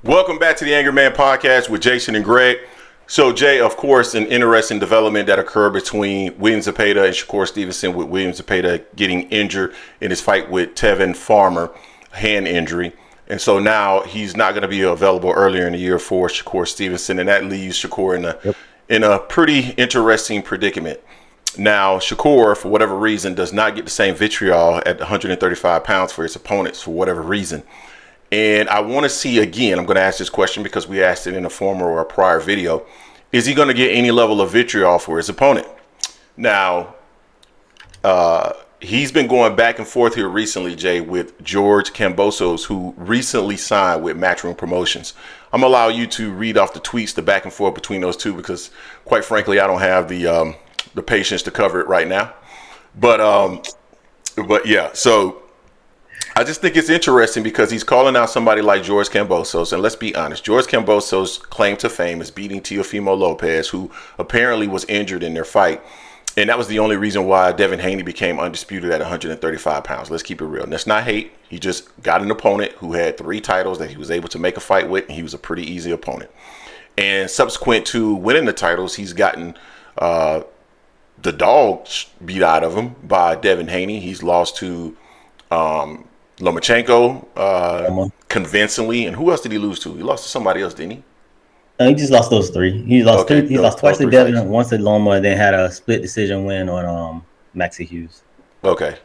Welcome back to the Angry Man Podcast with Jason and Greg. So, Jay, of course, an interesting development that occurred between William Zepeda and Shakur Stevenson, with William Zepeda getting injured in his fight with Tevin Farmer, hand injury. And so now he's not going to be available earlier in the year for Shakur Stevenson, and that leaves Shakur in a pretty interesting predicament. Now, Shakur, for whatever reason, does not get the same vitriol at 135 pounds for his opponents for whatever reason. And I want to see, again, I'm going to ask this question because we asked it in a former or a prior video. Is he going to get any level of vitriol for his opponent? Now, he's been going back and forth here recently, Jay, with George Kambosos, who recently signed with Matchroom Promotions. I'm going to allow you to read off the tweets, the back and forth between those two, because quite frankly, I don't have the patience to cover it right now. But yeah, so I just think it's interesting because he's calling out somebody like George Kambosos. And let's be honest, George Kambosos' claim to fame is beating Teofimo Lopez, who apparently was injured in their fight. And that was the only reason why Devin Haney became undisputed at 135 pounds. Let's keep it real. And that's not hate. He just got an opponent who had 3 titles that he was able to make a fight with, and he was a pretty easy opponent. And subsequent to winning the titles, he's gotten the dog beat out of him by Devin Haney. He's lost to Lomachenko convincingly, and who else did he lose to? He lost to somebody else, didn't he? He just lost those 3. He lost he lost twice to Devin, once to Loma, and then had a split decision win on Maxie Hughes. Okay.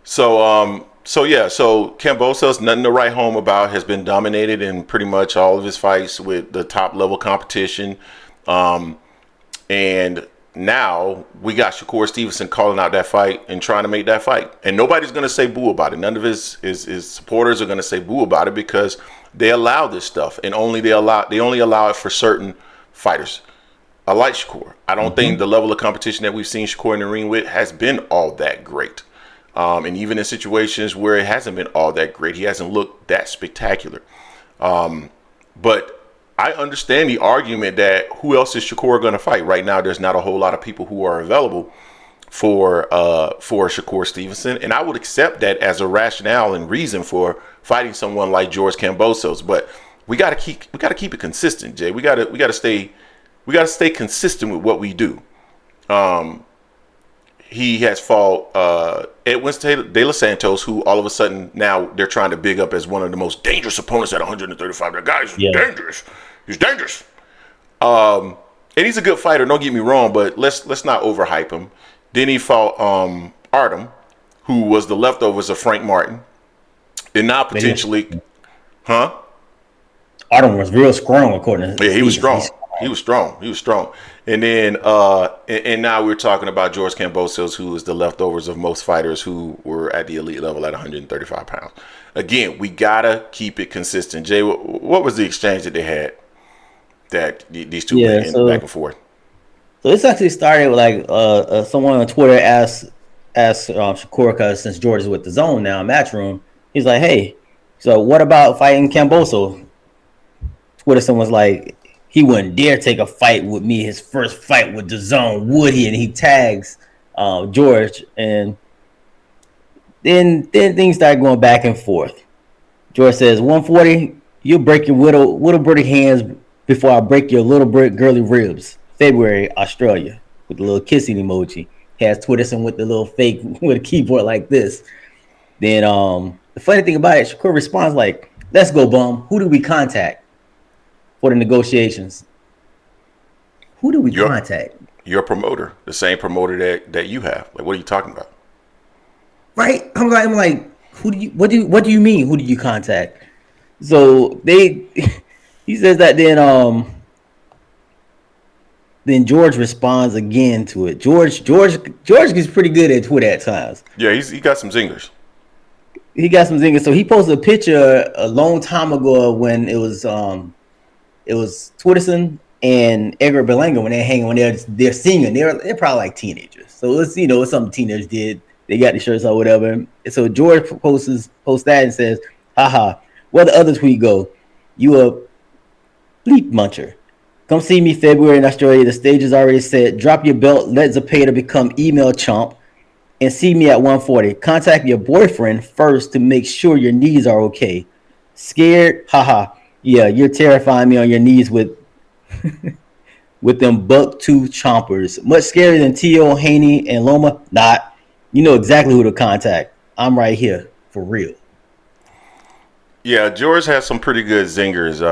So Kambosos, nothing to write home about, has been dominated in pretty much all of his fights with the top level competition, and now we got Shakur Stevenson calling out that fight and trying to make that fight. And nobody's going to say boo about it. None of his supporters are going to say boo about it because they allow this stuff, and they only allow it for certain fighters. I like Shakur. I don't think the level of competition that we've seen Shakur in the ring with has been all that great. And even in situations where it hasn't been all that great, he hasn't looked that spectacular. But I understand the argument that who else is Shakur going to fight? Right now, there's not a whole lot of people who are available for Shakur Stevenson, and I would accept that as a rationale and reason for fighting someone like George Kambosos. But we got to keep it consistent, Jay. We got to stay consistent with what we do. He has fought Edwin De Los Santos, who all of a sudden now they're trying to big up as one of the most dangerous opponents at 135. That guy's dangerous. He's dangerous. And he's a good fighter, don't get me wrong, but let's not overhype him. Then he fought Artem, who was the leftovers of Frank Martin. And now potentially, Artem was real strong, according to he was strong. He was strong. And then and now we're talking about George Kambosos, who is the leftovers of most fighters who were at the elite level at 135 pounds. Again, we gotta keep it consistent. Jay, what was the exchange that they had that these two went in back and forth? So this actually started with like someone on Twitter asked Shakur, because since George is with the Zone now, Matchroom, he's like, hey, so what about fighting Kambosos? Twitter, someone's like, he wouldn't dare take a fight with me, his first fight with the Zone, would he? And he tags George, and then things start going back and forth. George says, 140, you'll break your little birdie hands before I break your little girly ribs. February, Australia, with the little kissing emoji. Has Twitterson with the little fake with a keyboard like this. Then the funny thing about it, Shakur responds like, let's go, bum. Who do we contact for the negotiations? Who do we contact? Your promoter, the same promoter that you have. Like, what are you talking about? Right? I'm like, what do you mean? Who do you contact? So he says that then George responds again to it. George gets pretty good at Twitter at times. Yeah, he got some zingers. So he posted a picture a long time ago when it was Twitterson and Edgar Berlanga when they're singing. They're probably like teenagers. So it's something teenagers did. They got the shirts or whatever. And so George posts that and says, haha, where the other tweet go? You a bleep muncher. Come see me February in Australia. The stage is already set. Drop your belt. Let Zepeda become email chump. And see me at 140. Contact your boyfriend first to make sure your knees are okay. Scared? Haha. Yeah, you're terrifying me on your knees with them buck tooth chompers. Much scarier than T.O., Haney, and Loma. Not. You know exactly who to contact. I'm right here for real. Yeah, George has some pretty good zingers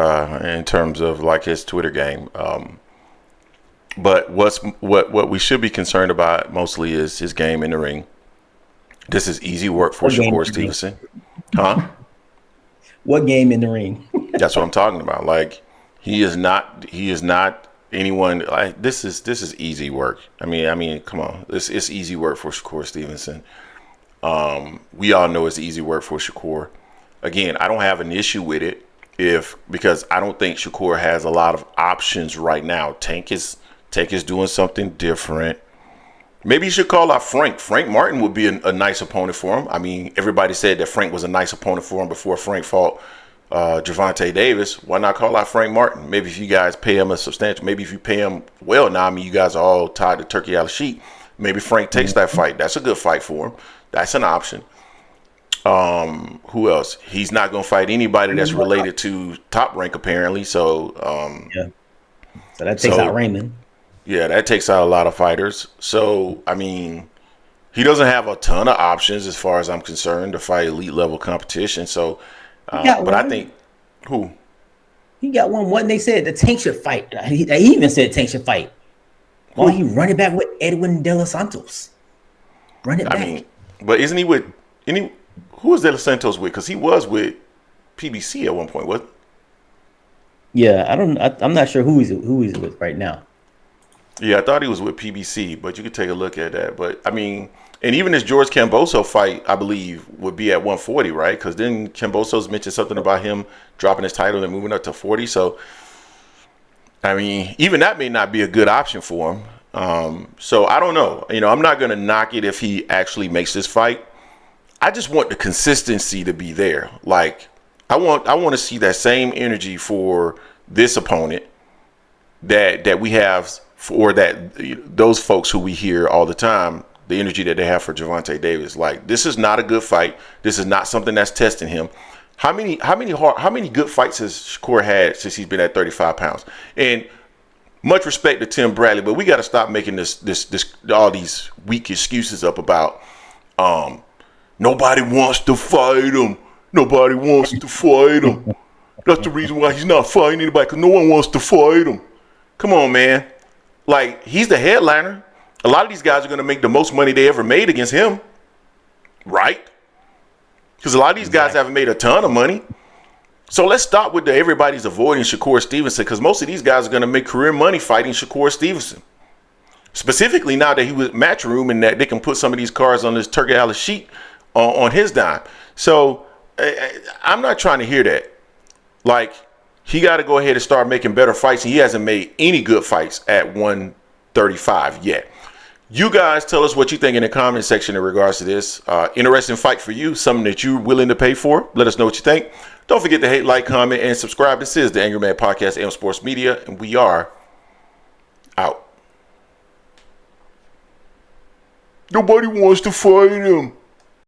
in terms of like his Twitter game. But what we should be concerned about mostly is his game in the ring. This is easy work for What game Shakur in the ring? Stevenson, huh? What game in the ring? That's what I'm talking about. Like he is not anyone. Like this is easy work. I mean, come on, it's easy work for Shakur Stevenson. We all know it's easy work for Shakur. Again, I don't have an issue with it because I don't think Shakur has a lot of options right now. Tank is doing something different. Maybe you should call out Frank. Frank Martin would be a nice opponent for him. I mean, everybody said that Frank was a nice opponent for him before Frank fought Gervonta Davis. Why not call out Frank Martin? Maybe if you guys pay him a substantial, maybe if you pay him well now, I mean, you guys are all tied to turkey out of sheet. Maybe Frank takes that fight. That's a good fight for him. That's an option. Who else? He's not going to fight anybody that's related to Top Rank, apparently. So, Yeah. So that takes out Raymond. yeah, that takes out a lot of fighters. So, I mean, he doesn't have a ton of options as far as I'm concerned to fight elite level competition. So, but I think who? He got one. What they said the Tank should fight. He even said Tank should fight. Why he run it back with Edwin De Los Santos? Run it back. I mean, but isn't he with any? Who is De Los Santos with? Because he was with PBC at one point, wasn't? Yeah, I'm not sure who he's with right now. Yeah, I thought he was with PBC, but you could take a look at that. But I mean, and even this George Kambosos fight, I believe, would be at 140, right? Because then Kambosos mentioned something about him dropping his title and moving up to 40. So, I mean, even that may not be a good option for him. So I don't know. You know, I'm not going to knock it if he actually makes this fight. I just want the consistency to be there. Like, I want to see that same energy for this opponent that we have for those folks who we hear all the time, the energy that they have for Gervonta Davis. Like, this is not a good fight. This is not something that's testing him. How many good fights has Shakur had since he's been at 35 pounds? And much respect to Tim Bradley, but we got to stop making this all these weak excuses up about nobody wants to fight him. Nobody wants to fight him. That's the reason why he's not fighting anybody, because no one wants to fight him. Come on, man. Like, he's the headliner. A lot of these guys are going to make the most money they ever made against him. Right? Because a lot of these guys haven't made a ton of money. So let's stop with everybody's avoiding Shakur Stevenson, because most of these guys are going to make career money fighting Shakur Stevenson. Specifically now that he was Matchroom and that they can put some of these cards on this Turkey Alley sheet on his dime. So I'm not trying to hear that. Like, he got to go ahead and start making better fights. And he hasn't made any good fights at 135 yet. You guys tell us what you think in the comment section in regards to this. Interesting fight for you. Something that you're willing to pay for. Let us know what you think. Don't forget to hate, like, comment, and subscribe. This is the Angry Man Podcast, AM Sports Media. And we are out. Nobody wants to fight him.